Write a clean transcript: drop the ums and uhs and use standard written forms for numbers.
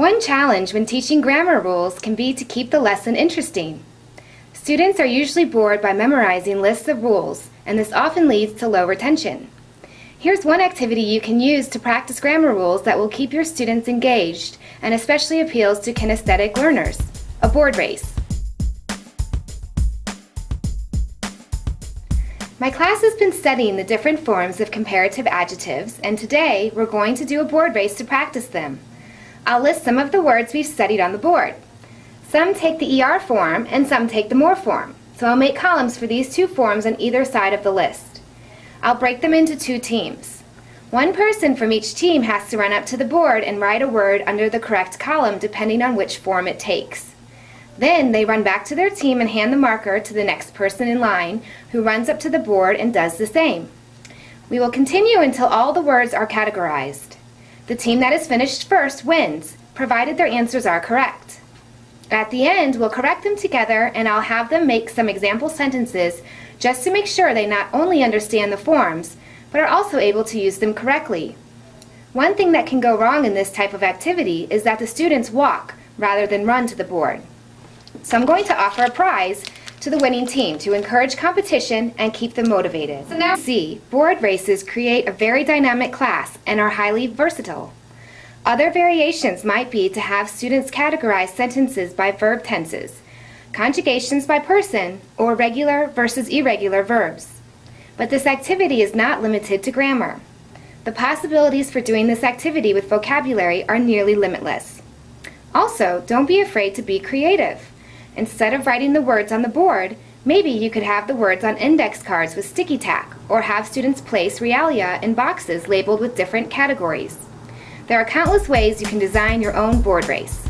One challenge when teaching grammar rules can be to keep the lesson interesting. Students are usually bored by memorizing lists of rules, and this often leads to low retention. Here's one activity you can use to practice grammar rules that will keep your students engaged and especially appeals to kinesthetic learners: a board race. My class has been studying the different forms of comparative adjectives, and today we're going to do a board race to practice them. I'll list some of the words we've studied on the board. Some take the ER form and some take the MORE form, so I'll make columns for these two forms on either side of the list. I'll break them into two teams. One person from each team has to run up to the board and write a word under the correct column depending on which form it takes. Then they run back to their team and hand the marker to the next person in line, who runs up to the board and does the same. We will continue until all the words are categorized. The team that is finished first wins, provided their answers are correct. At the end, we'll correct them together, and I'll have them make some example sentences just to make sure they not only understand the forms, but are also able to use them correctly. One thing that can go wrong in this type of activity is that the students walk rather than run to the board. So I'm going to offer a prize to the winning team to encourage competition and keep them motivated. So now see, board races create a very dynamic class and are highly versatile. Other variations might be to have students categorize sentences by verb tenses, conjugations by person, or regular versus irregular verbs. But this activity is not limited to grammar. The possibilities for doing this activity with vocabulary are nearly limitless. Also, don't be afraid to be creative. Instead of writing the words on the board, maybe you could have the words on index cards with sticky tack, or have students place realia in boxes labeled with different categories. There are countless ways you can design your own board race.